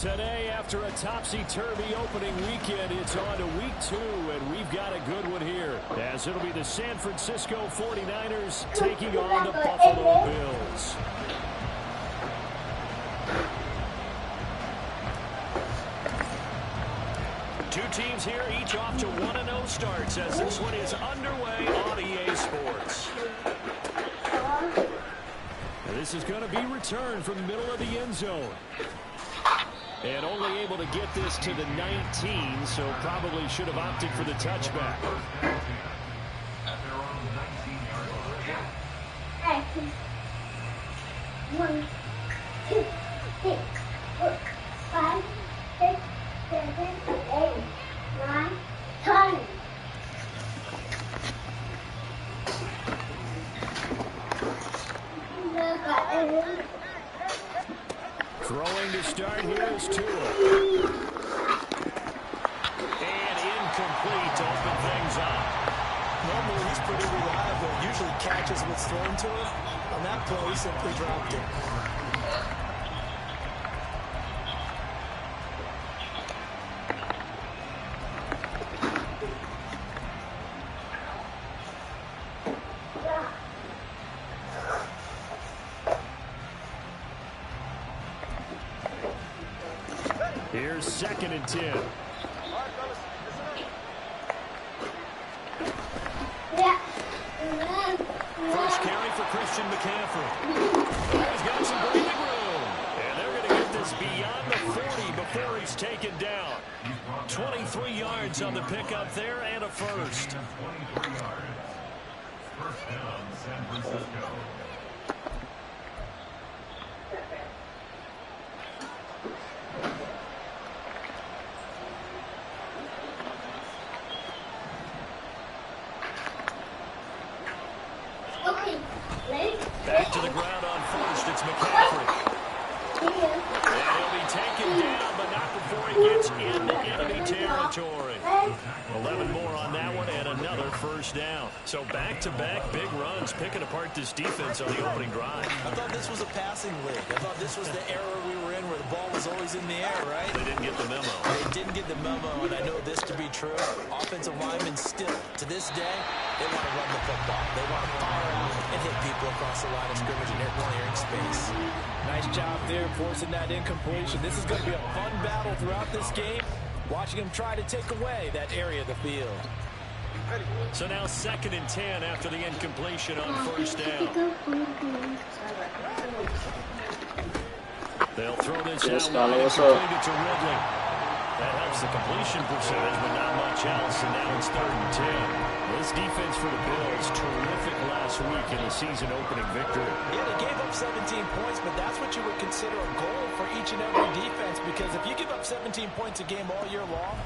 Today, after a topsy-turvy opening weekend, it's on to week 2, and we've got a good one here, as it'll be the San Francisco 49ers taking on the Buffalo Bills. Two teams here, each off to 1-0 starts, as this one is underway on EA Sports. And this is going to be returned from the middle of the end zone. And only able to get this to the 19, so probably should have opted for the touchback. One, two, three, 4, 5, 6, 7, 8, 9, 10. Throwing to start here is Tua. And incomplete to open things up. Normally he's pretty reliable. Usually catches what's thrown to him. On that play, he simply dropped it. Here's 2nd and 10. First carry for Christian McCaffrey. He's got some breathing room. And they're going to get this beyond the 40 before he's taken down. 23 yards on the pickup there and a first. First down, San Francisco. Back to the ground on first. It's McCaffrey. And he'll be taken down, but not before he gets into enemy territory. 11 more on that one and another first down. So back-to-back big runs, picking apart this defense on the opening drive. I thought this was a passing league. I thought this was the era we were in where the ball was always in the air, right? They didn't get the memo. They didn't get the memo, and I know this to be true. Offensive linemen still, to this day, they want to run the football. They want to fire out and hit people across the line of scrimmage, and they're clearing space. Nice job there forcing that incompletion. This is going to be a fun battle throughout this game, watching him try to take away that area of the field. So now 2nd and 10 after the incompletion on first down. They'll throw this out wide and complete it to Ridley. That helps the completion percentage, but not much else, and now it's 3rd and 10. This defense for the Bills, terrific last week in the season-opening victory. Yeah, they gave up 17 points, but that's what you would consider a goal for each and every defense, because if you give up 17 points a game all year long,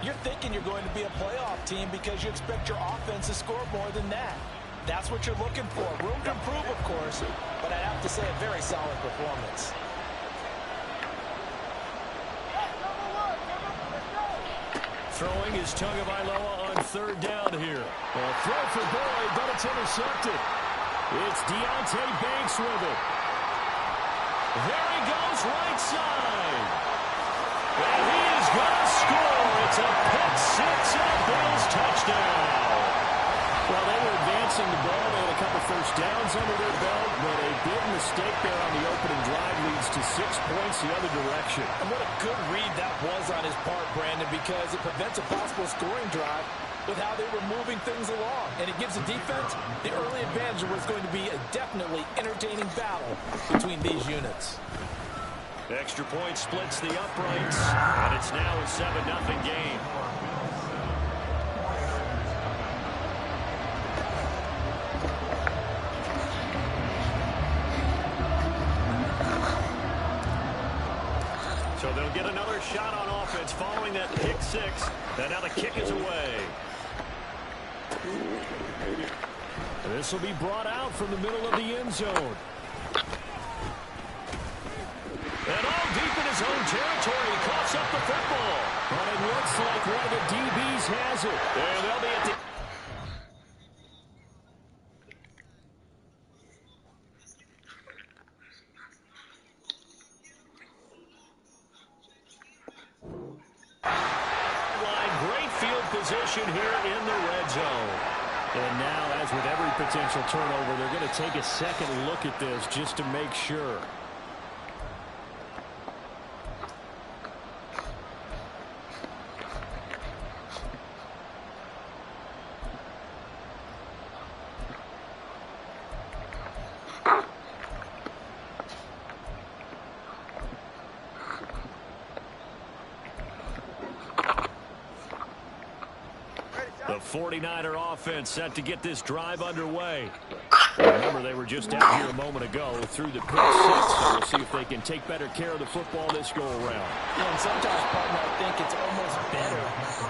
you're thinking you're going to be a playoff team because you expect your offense to score more than that. That's what you're looking for. Room to improve, of course, but I'd have to say a very solid performance. Throwing is Tagovailoa on 3rd down here. A throw for Boyd, but it's intercepted. It's Deontay Banks with it. There he goes, right side. And he is going to score. It's a pick six and a Bills touchdown. Well, they were advancing the ball. They had a couple first downs under their belt, but a big mistake there on the opening drive leads to 6 points the other direction. And what a good read that was on his part, Brandon, because it prevents a possible scoring drive with how they were moving things along. And it gives the defense the early advantage of what's going to be a definitely entertaining battle between these units. Extra point splits the uprights, and it's now a 7-0 game. So they'll get another shot on offense following that pick six. And now the kick is away. This will be brought out from the middle of the end zone. And all deep in his own territory, he coughs up the football. But it looks like one of the DBs has it. And they'll be at the... possession here in the red zone. And now, as with every potential turnover, they're going to take a second look at this just to make sure. The 49er offense set to get this drive underway. Remember, they were just out here a moment ago through the pick six, so we'll see if they can take better care of the football this go-around. Yeah, and sometimes, partner, I think it's almost better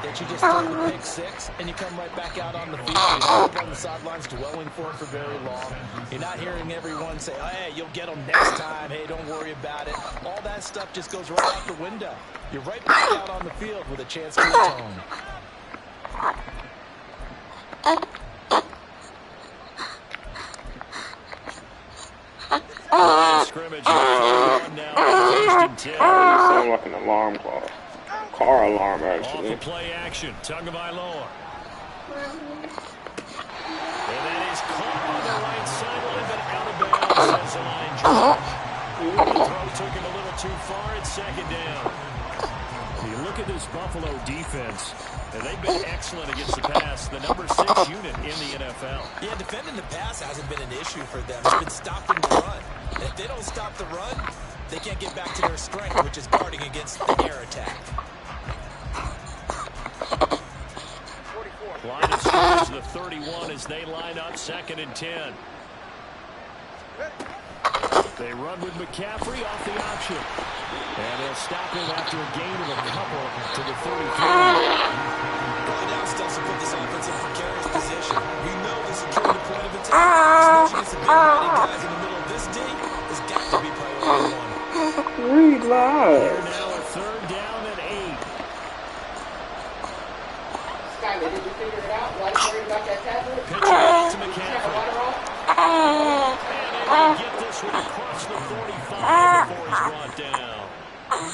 that you just throw the pick six and you come right back out on the field. You don't live on the sidelines dwelling for it for very long. You're not hearing everyone say, oh, hey, you'll get them next time. Hey, don't worry about it. All that stuff just goes right out the window. You're right back out on the field with a chance to atone. Scrimmage now, first and 10. Sound like an alarm clock. Car alarm, actually. Off the play action, Tagovailoa. And that is caught on the right sideline, but out of bounds as the line dropped. The throw took him a little too far at second down. You look at this Buffalo defense, and they've been excellent against the pass, the number 6 unit in the NFL. Yeah, defending the pass hasn't been an issue for them. It's been stopping the run. And if they don't stop the run, they can't get back to their strength, which is guarding against the air attack. Line of scrimmage, the 31 as they line up, second and 10. They run with McCaffrey off the option. And they'll stop him after a gain of a couple to the 33. Going down stuff to put this offense in a precarious position. We know this is truly the point of attack. Especially against the big mighty guys in the middle of this D. Has got to be priority one. Read live. Here now a third down and 8. Skyler, did you figure it out? Why are you worried about that tablet? Pitch out to McCaffrey. Water off? And they get this one across the 45 before he's brought down.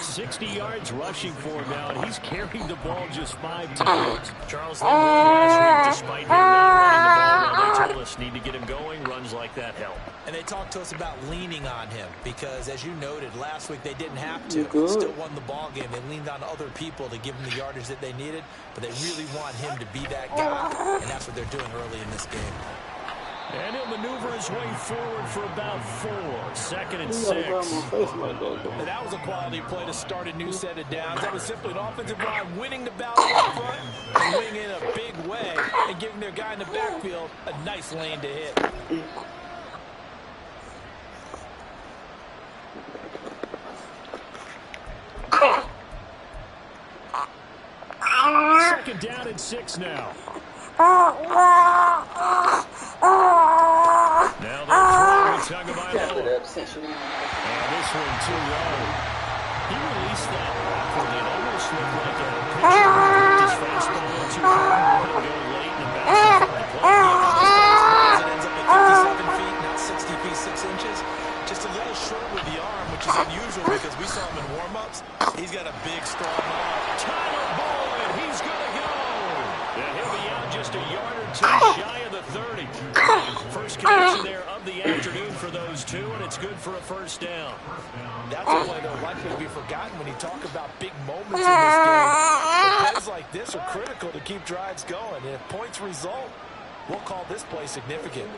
60 yards rushing for him now, and he's carried the ball just 5 times. Charles, they won last week despite him not running the ball well. They told us need to get him going. Runs like that help. And they talked to us about leaning on him because, as you noted, last week they didn't have to. Good. Still won the ball game. They leaned on other people to give him the yardage that they needed, but they really want him to be that guy, and that's what they're doing early in this game. And he'll maneuver his way forward for about 4. Second and 6. And that was a quality play to start a new set of downs. That was simply an offensive line winning the battle up front and winning in a big way and giving their guy in the backfield a nice lane to hit. Second down and 6 now. Now they're throwing with Tagovailoa. And this one too low. He released that awkwardly. It almost looked like a pitcher who kicked his fastball too hard and let it go late and bounced off the plate. It ends up at 57 feet, not 60 feet 6 inches. Just a little short with the arm, which is unusual because we saw him in warm-ups. He's got a big, strong arm. Tyler Boyd, he's going to go. And he'll be out just a yard or 2 shy of the 30. First connection there of the afternoon for those two, and it's good for a first down. That's a play that will likely to be forgotten when you talk about big moments in this game. But plays like this are critical to keep drives going. And if points result, we'll call this play significant.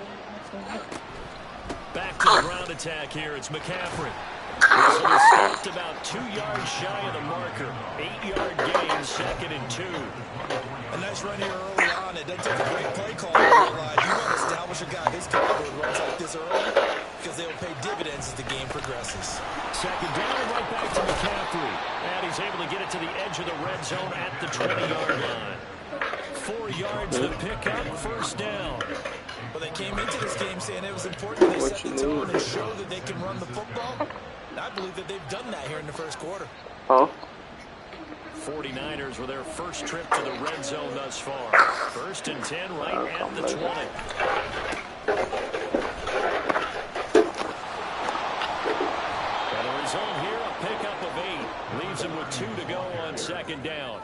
Back to the ground attack here. It's McCaffrey. So he stopped about 2 yards shy of the marker. 8-yard gain, second and 2. A nice run here early on. It doesn't take a great play call to realize you want to establish a guy this caliber with runs like this early because they will pay dividends as the game progresses. Second down and right back to McCaffrey. And he's able to get it to the edge of the red zone at the 20-yard line. 4 yards to pick up, first down. Well, they came into this game saying it was important they set the tone and show that they can run the football. And I believe that they've done that here in the first quarter. Huh? 49ers with their first trip to the red zone thus far. First and 10 right at the 20. And the result here, a pickup of 8. Leaves him with 2 to go on second down.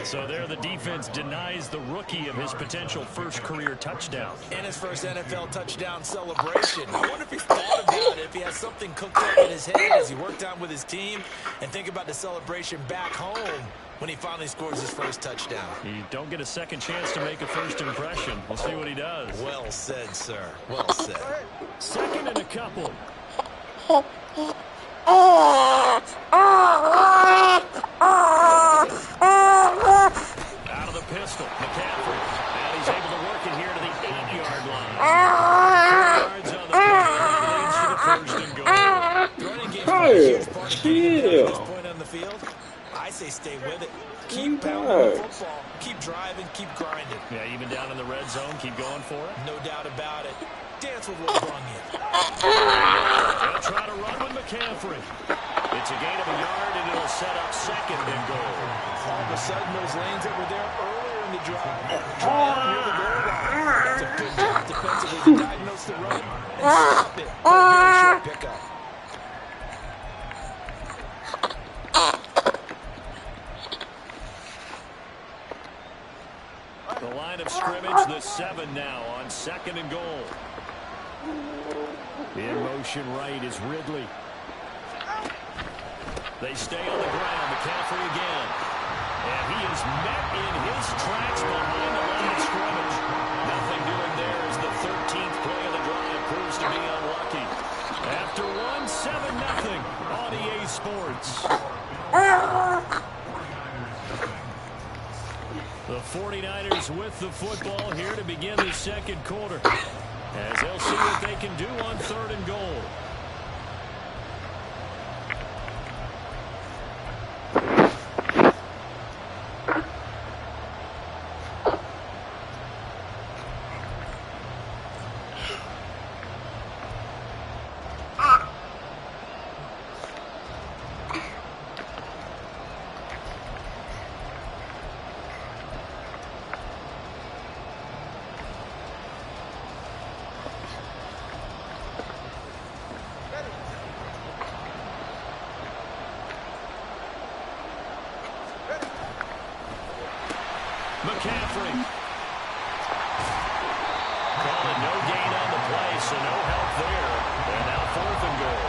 So there the defense denies the rookie of his potential first career touchdown. And his first NFL touchdown celebration. I wonder if he's thought about it, if he has something cooked up in his head as he worked out with his team, and think about the celebration back home when he finally scores his first touchdown. You don't get a second chance to make a first impression. We'll see what he does. Well said, sir. Well said. Second and a couple. Out of the pistol, McCaffrey. And he's able to work it here to the 8-yard line. 4 yards on the play. Leads to the first and goal. Running game is a huge part of getting this point on the field. I say stay with it. Keep pounding the football. Keep driving. Keep grinding. Yeah, even down in the red zone, keep going for it. No doubt about it. Dance with what brung you. They'll try to run with McCaffrey. It's a gain of a yard, and it'll set up second and goal. All of a sudden, those lanes that were there earlier in the drive near the goal line. That's a good job defensively to diagnose the run and stop it for a very short pickup. The line of scrimmage, the 7 now on second and goal. In motion right is Ridley. They stay on the ground. McCaffrey again. And he is met in his tracks behind the line of scrimmage. Nothing doing there as the 13th play of the drive proves to be unlucky. After 1, 7-0 on EA Sports. The 49ers with the football here to begin the second quarter, as they'll see what they can do on third and goal. McCaffrey. Calling no gain on the play, so no help there. And now fourth and goal.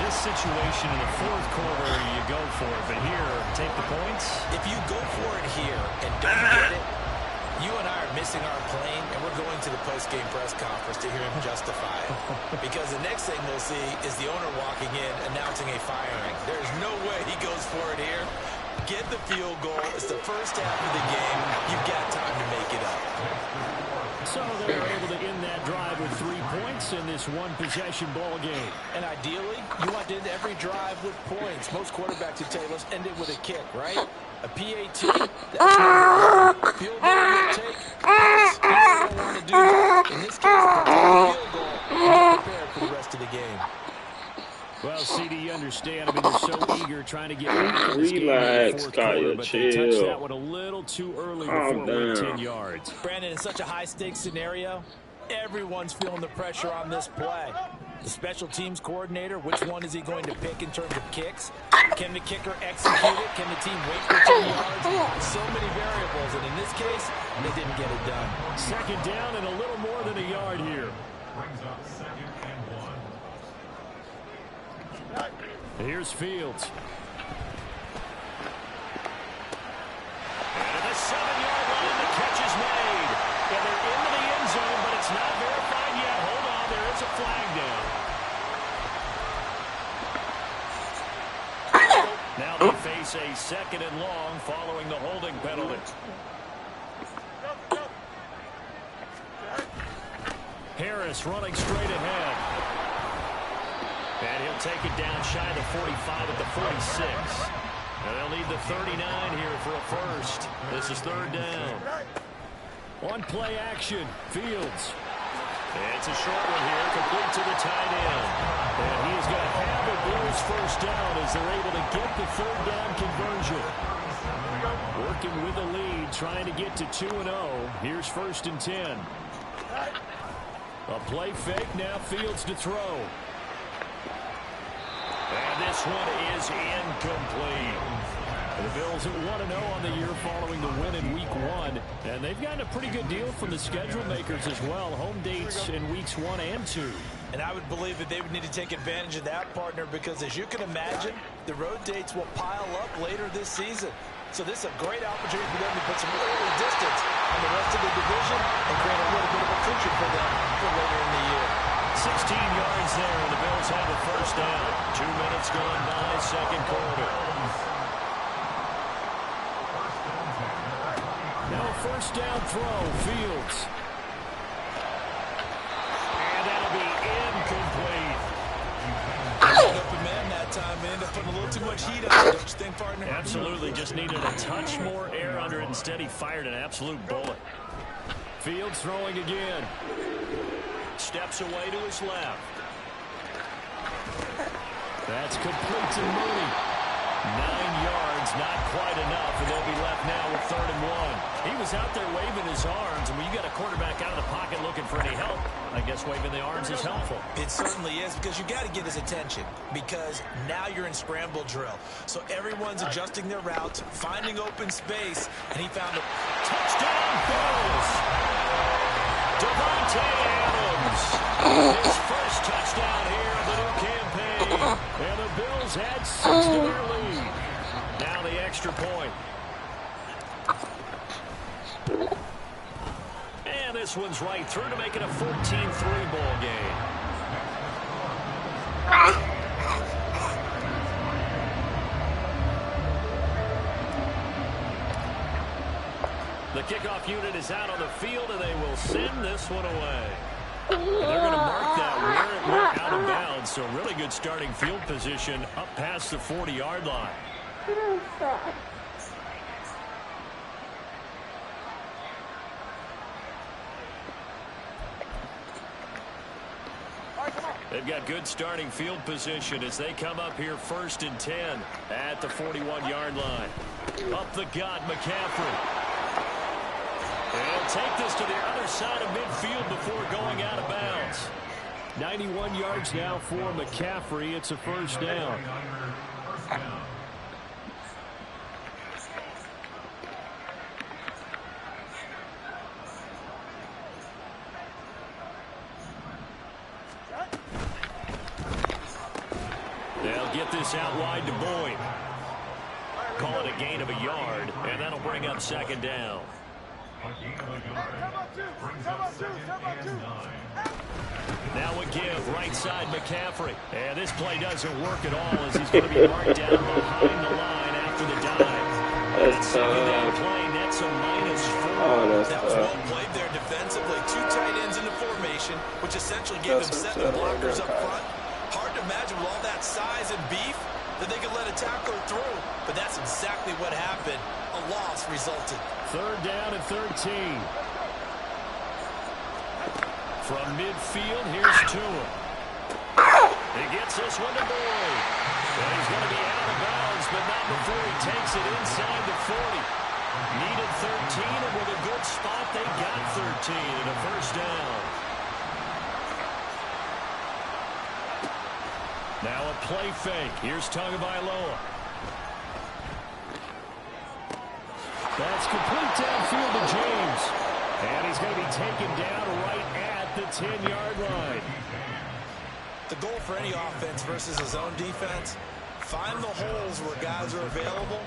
This situation in the fourth quarter, you go for it. But here, take the points. If you go for it here and don't get it, you and I are missing our plane, and we're going to the post-game press conference to hear him justify it. Because the next thing we'll see is the owner walking in, announcing a firing. There's no way he goes for it here. Get the field goal. It's the first half of the game. You've got time to make it up. So they're able to end that drive with 3 points in this one-possession ball game. And ideally, you want to end every drive with points. Most quarterbacks would tell us end it with a kick, right? A PAT, that's field goal will take points. You don't want to do that. In this case, they'll take a field goal and get prepared for the rest of the game. Well, CD, you understand. I mean, they're so eager trying to get back in this game in the Relax, fourth Kyle, quarter, but they touched chill. that one a little too early before it went 10 yards. Brandon, in such a high-stakes scenario, everyone's feeling the pressure on this play. The special teams coordinator, which one is he going to pick in terms of kicks? Can the kicker execute it? Can the team wait for 10 yards? So many variables, and in this case, they didn't get it done. Second down and a little more than a yard here. Brings up 2nd and 1. Here's Fields. And at the 7-yard line, the catch is made. And they're into the end zone, but it's not verified yet. Hold on, there is a flag down. Now they face a second and long following the holding penalty. Harris running straight ahead. And he'll take it down shy of the 45 at the 46. And they'll need the 39 here for a first. This is third down. On play action, Fields. It's a short one here, complete to the tight end. And he is going to have the Blues first down as they're able to get the third down conversion. Working with the lead, trying to get to 2-0. Here's 1st and 10. A play fake, now Fields to throw. And this one is incomplete. The Bills at 1-0 on the year following the win in Week 1. And they've gotten a pretty good deal from the schedule makers as well. Home dates in Weeks 1 and 2. And I would believe that they would need to take advantage of that, partner, because as you can imagine, the road dates will pile up later this season. So this is a great opportunity for them to put some early distance on the rest of the division and create a little bit of a cushion for them for later in the year. 16 yards there, and the Bills have a first down. 2 minutes gone by, second quarter. Now first down throw, Fields. And that'll be incomplete. Open man that time, man. They're putting a little too much heat on it, don't you think, partner? Absolutely, just needed a touch more air under it. Instead, he fired an absolute bullet. Fields throwing again. Steps away to his left. That's complete to Mooney. 9 yards, not quite enough, and they'll be left now with 3rd and 1. He was out there waving his arms, and when you got a quarterback out of the pocket looking for any help, I guess waving the arms is helpful. It certainly is, because you got to get his attention, because now you're in scramble drill. So everyone's adjusting their routes, finding open space, and he found a touchdown Bills. Devontae Adams, his first touchdown here of the new campaign. And the Bills had 6 to their lead. Now the extra point. And this one's right through to make it a 14-3 ball game. The kickoff unit is out on the field, and they will send this one away. And they're going to mark that where it went out of bounds. So really good starting field position up past the 40-yard line. They've got good starting field position as they come up here 1st and 10 at the 41-yard line. Up the gut, McCaffrey. They'll take this to the other side of midfield before going out of bounds. 91 yards now for McCaffrey. It's a first down. They'll get this out wide to Boyd. Call it a gain of a yard, and that'll bring up 2nd down. Now a give, right side McCaffrey. And this play doesn't work at all as he's going to be marked down behind the line after the dive. That's that play nets a -4. Oh, that's that was well played there defensively. 2 tight ends into formation, which essentially gave him 7 blockers up front. Hard to imagine with all that size and beef that they could let a tackler through. But that's exactly what happened. A loss resulted. 3rd down and 13. From midfield, here's Tua. He gets this one to Boyd. And he's going to be out of bounds, but not before he takes it inside the 40. Needed 13, and with a good spot, they got 13 and a first down. Now a play fake. Here's Tagovailoa. That's complete downfield to James. And he's going to be taken down right at the 10-yard line. The goal for any offense versus his own defense, find the holes where guys are available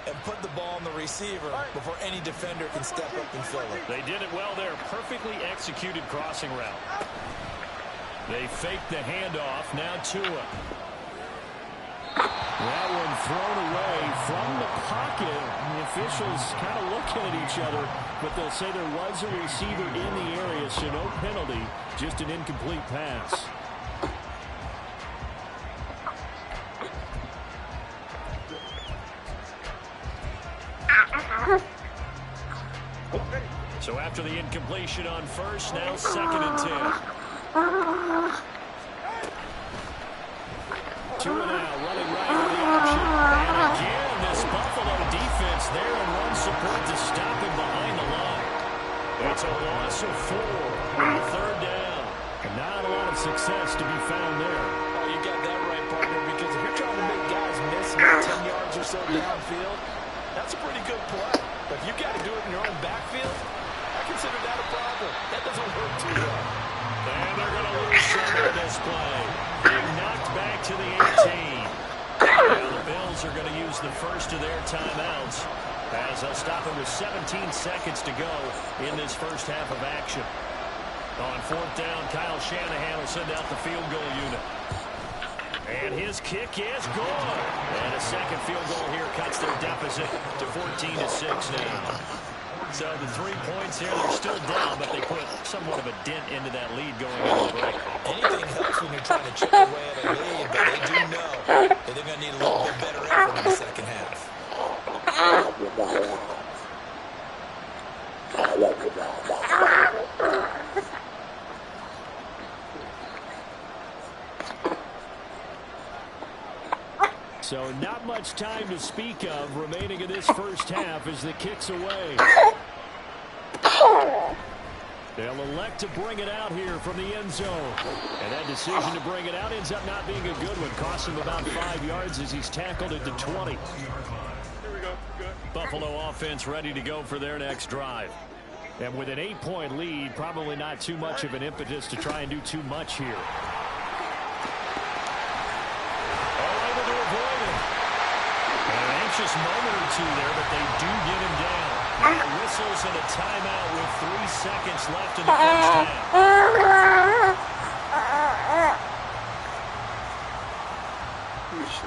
and put the ball on the receiver before any defender can step up and fill it. They did it well there. Perfectly executed crossing route. They faked the handoff. Now Tua. That one thrown away from the pocket. The officials kind of looking at each other, but they'll say there was a receiver in the area, so no penalty, just an incomplete pass. So after the incompletion on first, now 2nd and 10. Tua now running right with the option. And again, this Buffalo defense there and run support to stop him behind the line. It's a loss of 4 on 3rd down. And not a lot of success to be found there. Oh, you got that right, partner, because if you're trying to make guys miss about 10 yards or so downfield, That's a pretty good play. But if you got to do it in your own backfield, I consider that a problem. That doesn't work too well. And they're going to lose some on this play. Being knocked back to the 18. Now the Bills are going to use the first of their timeouts as they'll stop it with 17 seconds to go in this first half of action. On fourth down, Kyle Shanahan will send out the field goal unit. And his kick is good. And a second field goal here cuts their deficit to 14-6 now. So the 3 points here, they're still down, but they put somewhat of a dent into that lead going into the break. Anything helps when you're trying to chip away at a lead, but they do know that they're going to need a little bit better effort in the second half. So not much time to speak of remaining in this first half as the kick's away. They'll elect to bring it out here from the end zone. And that decision to bring it out ends up not being a good one. Costs him about 5 yards as he's tackled at the 20. Here we go. Good. Buffalo offense ready to go for their next drive. And with an 8-point lead, probably not too much of an impetus to try and do too much here. Able to avoid it. An anxious moment or two there, but they do get him down. Whistles and a timeout with 3 seconds left in the first half.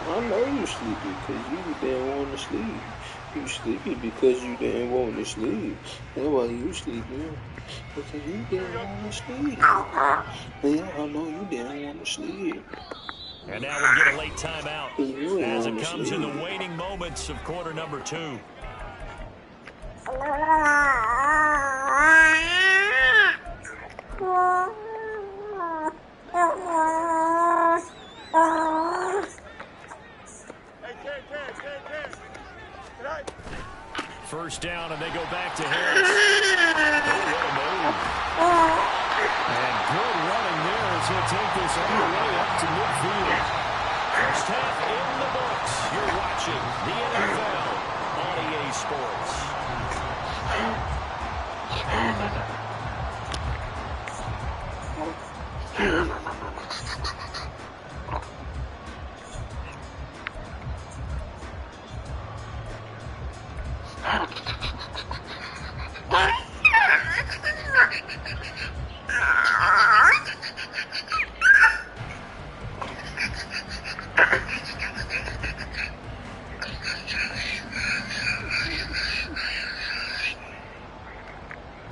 I know you sleepy because you didn't want to sleep. You sleepy because you didn't want to sleep. That's why you sleepy. Because you didn't want to sleep. Yeah, I know you didn't want to sleep. And now we get a late timeout as it comes in the waning moments of quarter number 2. First down, and they go back to Harris. Oh, what a move. And good running there as he'll take this all the way up to midfield. First half in the books. You're watching the NFL on EA Sports.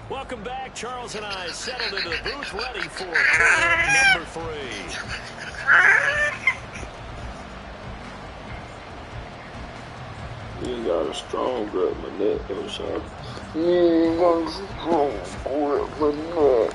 Welcome back. Charles and I settled into the booth ready for quarter number 3. You ain't got a strong grip my neck, though, son. You ain't got a strong grip my neck.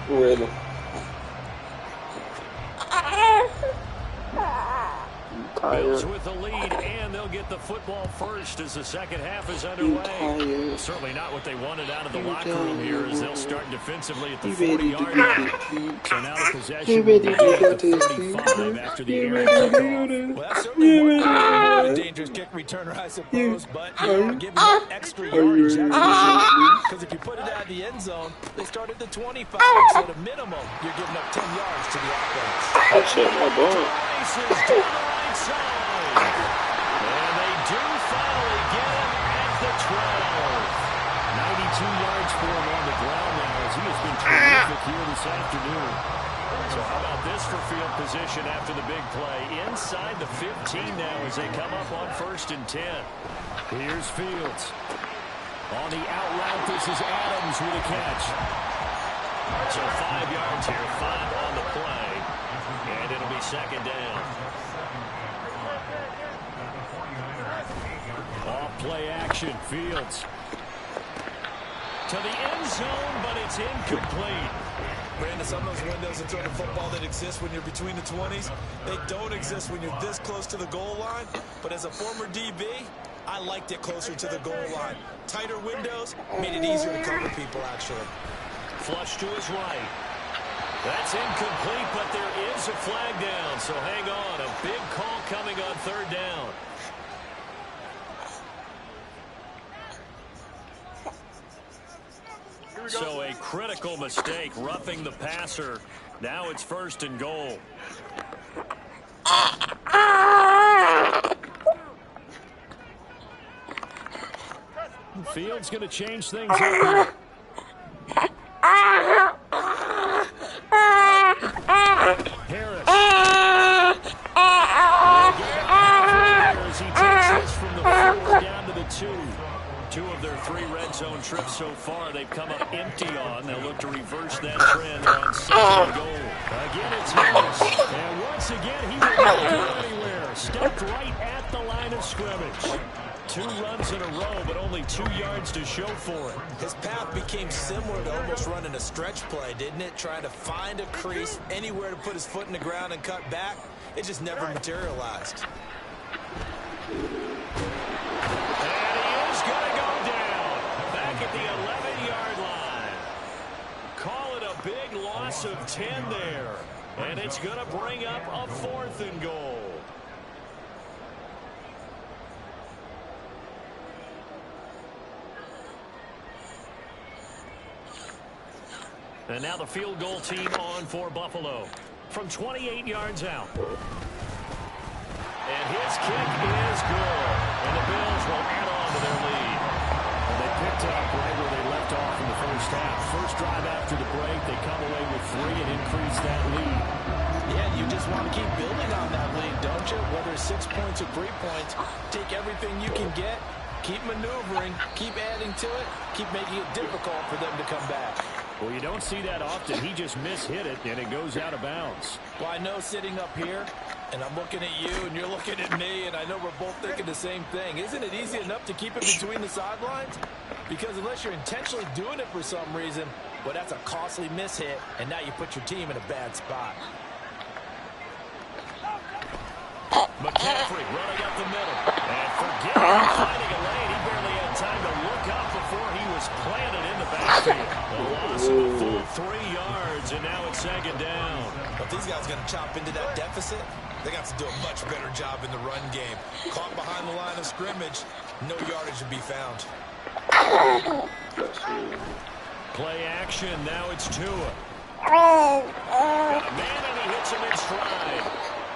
Ready. Bills with the lead, and they'll get the football first as the second half is underway. Certainly not what they wanted out of the locker room here as they'll start defensively at the 40-yard line. So now the possession will be at the 35 after the air kickoff. Well, that's certainly one dangerous kick returner, I suppose, but you are giving up extra yardage. Because if you put it out of the end zone, they start at the 25. So at a minimum, you're giving up 10 yards to the offense. That's it, my boy. And they do finally get him at the 12. 92 yards for him on the ground now as he has been terrific here this afternoon. So how about this for field position after the big play? Inside the 15 now as they come up on 1st and 10. Here's Fields. On the out route, this is Adams with a catch. So 5 yards here, 5 on the play. And it'll be second down. Off play action, Fields. to the end zone, but it's incomplete. Brandon, some of those windows in throwing the football that exist when you're between the 20s, they don't exist when you're this close to the goal line. But as a former DB, I liked it closer to the goal line. Tighter windows made it easier to cover people, actually. Flush to his right. That's incomplete, but there is a flag down. So hang on. A big call coming on third down. So a critical mistake, roughing the passer. Now it's 1st and goal. Fields going to change things up here. Harris. As he takes this from the 4 down to the 2. 2 of their 3 red zone trips so far they've come up empty on. They'll look to reverse that trend on 2nd and goal. Again, it's Harris. And once again, he will not go anywhere. Stopped right at the line of scrimmage. 2 runs in a row, but only 2 yards to show for it. His path became similar to almost running a stretch play, didn't it? Trying to find a crease, anywhere to put his foot in the ground and cut back. It just never materialized. Going to go down back at the 11-yard line. Call it a big loss of 10 there. And it's going to bring up a 4th and goal. And now the field goal team on for Buffalo from 28 yards out. And his kick is good. And the Bills will add on to their lead. And they picked up right where they left off in the first half. First drive after the break, they come away with 3 and increase that lead. Yeah, you just want to keep building on that lead, don't you? Whether it's 6 points or 3 points, take everything you can get, keep maneuvering, keep adding to it, keep making it difficult for them to come back. Well, you don't see that often. He just mishit it, and it goes out of bounds. Well, I know sitting up here, and I'm looking at you, and you're looking at me, and I know we're both thinking the same thing. Isn't it easy enough to keep it between the sidelines? Because unless you're intentionally doing it for some reason, well, that's a costly mishit, and now you put your team in a bad spot. McCaffrey running up the middle. And forget finding a lane. He barely had time to look up before he was planted in the backfield. A loss of a full 3 yards, and now it's 2nd down. But these guys going to chop into that deficit, they got to do a much better job in the run game. Caught behind the line of scrimmage, no yardage to be found. Play action, now it's Tua. Got a man, and he hits him in stride.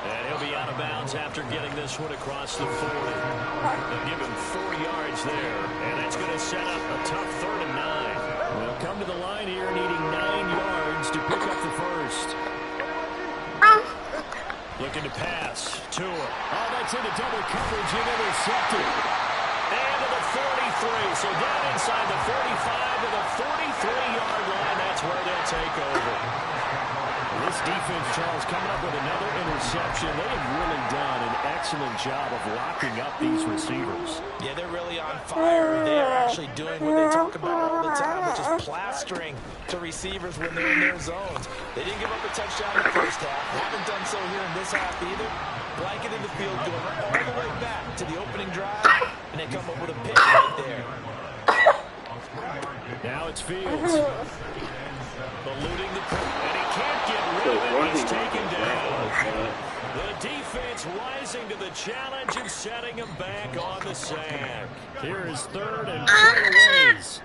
And he'll be out of bounds after getting this one across the 40. They'll give him 4 yards there, and that's going to set up a tough 3rd and 9. They'll come to the line here needing 9 yards to pick up the first. Looking to pass. Tua. Oh, that's into double coverage and intercepted. And to the 43. So down inside the 45 to the 43-yard line. That's where they'll take over. This defense, Charles, coming up with another interception. They have really done an excellent job of locking up these receivers. Yeah, they're really on fire. They're actually doing what they talk about all the time, which is plastering to receivers when they're in their zones. They didn't give up a touchdown in the first half. Haven't done so here in this half either. Blanketing the field, going all the way back to the opening drive, and they come up with a pick right there. Now it's Fields. Eluding the pick, and he can't get rid of it. He's taken down. The defense rising to the challenge and setting him back on the sack. Here is 3rd and 4 ways.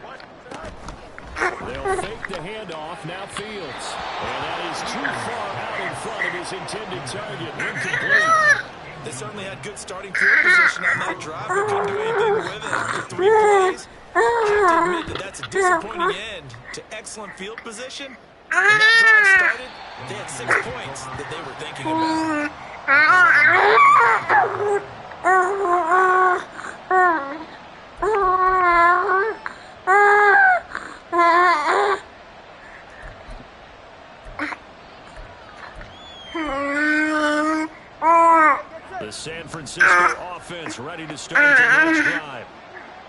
They'll fake the handoff. Now Fields. And that is too far out in front of his intended target. Incomplete. They certainly had good starting field position on that drive, but couldn't do anything with it after 3 plays. I have to admit that that's a disappointing end to excellent field position. When that drive started, they had 6 points that they were thinking about. The San Francisco offense ready to start the next drive.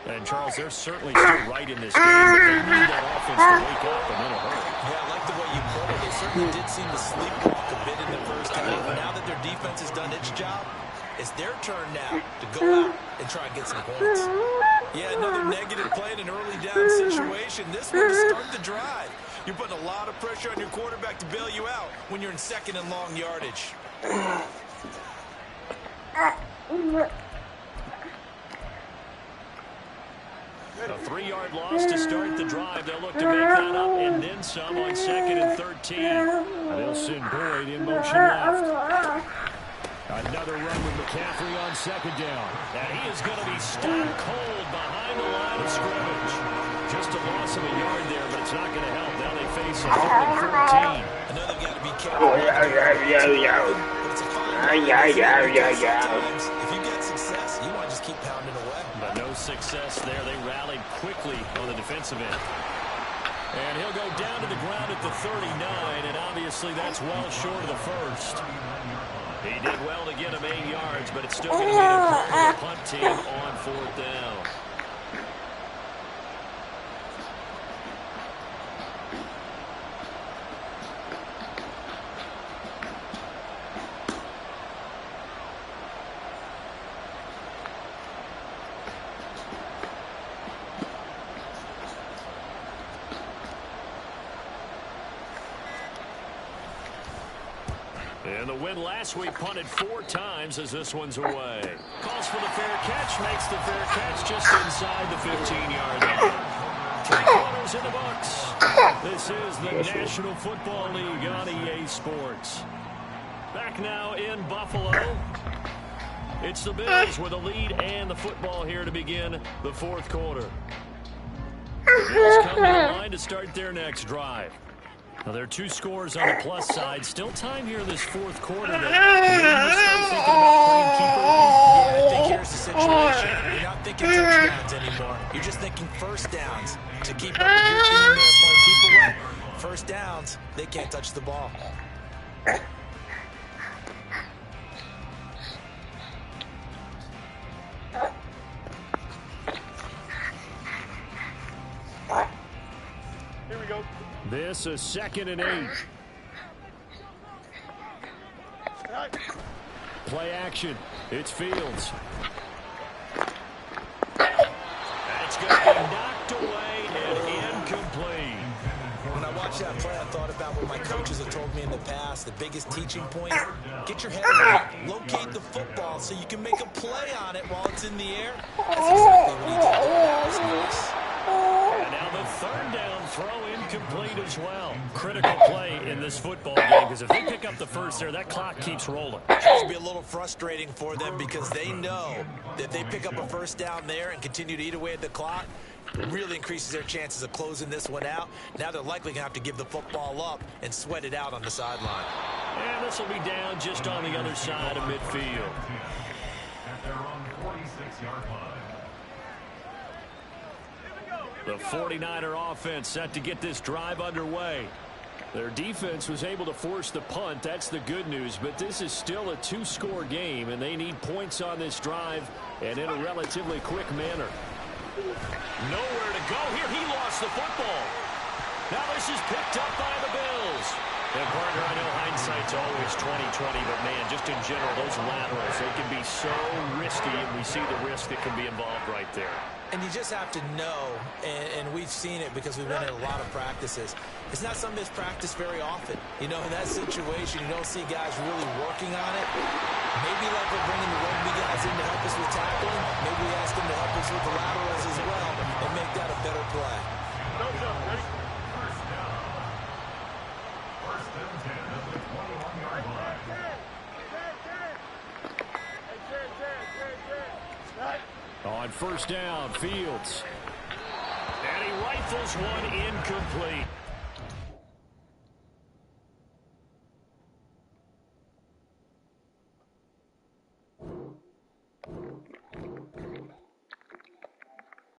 And, Charles, they're certainly still right in this game, but they need that offense to wake up and in a hurry. Yeah, I like the way you put it. They certainly did seem to sleepwalk a bit in the first half. Now that their defense has done its job, it's their turn now to go out and try and get some points. Yeah, another negative play in an early down situation. This one to start the drive. You're putting a lot of pressure on your quarterback to bail you out when you're in second and long yardage. A 3-yard loss to start the drive. They'll look to make that up and then some on 2nd and 13. They'll send Boyd in motion left. Another run with McCaffrey on 2nd down. And he is going to be stopped cold behind the line of scrimmage. Just a loss of a yard there, but it's not going to help. Now they face a 3rd and 14. I know they've got to be careful. But it's a fine sometimes. If you get success, you want to just keep pounding away. But no success there. They rallied quickly on the defensive end. And he'll go down to the ground at the 39, and obviously that's well short of the first. He did well to get him 8 yards, but it's still going to be a punt team on 4th down. And the win last week punted 4 times as this one's away. Calls for the fair catch, makes the fair catch just inside the 15-yard line. 3 quarters in the books. This is the National Football League on EA Sports. Back now in Buffalo. It's the Bills with a lead and the football here to begin the 4th quarter. The Bills come to the line to start their next drive. Now, there are 2 scores on the plus side. Still time here in this 4th quarter to maybe start thinking about playing keeper. Yeah, I think here's the situation. You're not thinking touchdowns anymore. You're just thinking first downs. To keep up with your team there, playing keep away. First downs, they can't touch the ball. Here we go. This is 2nd and 8. Play action. It's Fields. That's going to be knocked away and incomplete. When I watched that play, I thought about what my coaches have told me in the past. The biggest teaching point, get your head around, locate the football so you can make a play on it while it's in the air. That's exactly what he did there. That was nice. And now the 3rd down throw incomplete as well. Critical play in this football game because if they pick up the first there, that clock keeps rolling. It has to be a little frustrating for them because they know that if they pick up a first down there and continue to eat away at the clock, it really increases their chances of closing this one out. Now they're likely going to have to give the football up and sweat it out on the sideline. And this will be down just on the other side of midfield. At their own 46-yard line. The 49er offense set to get this drive underway. Their defense was able to force the punt. That's the good news. But this is still a 2-score game, and they need points on this drive and in a relatively quick manner. Nowhere to go here. He lost the football. Now this is picked up by the Bills. And, partner, I know hindsight's always 20/20, but, man, just in general, those laterals, they can be so risky, and we see the risk that can be involved right there. And you just have to know, and we've seen it because we've been in a lot of practices, it's not something that's practiced very often. You know, in that situation, you don't see guys really working on it. Maybe like we're bringing the rugby guys in to help us with tackling, maybe we ask them to help us with the laterals as well and make that a better play. Ready? First down. First and 10 at the 21-yard line. On first down, Fields. And he rifles one incomplete.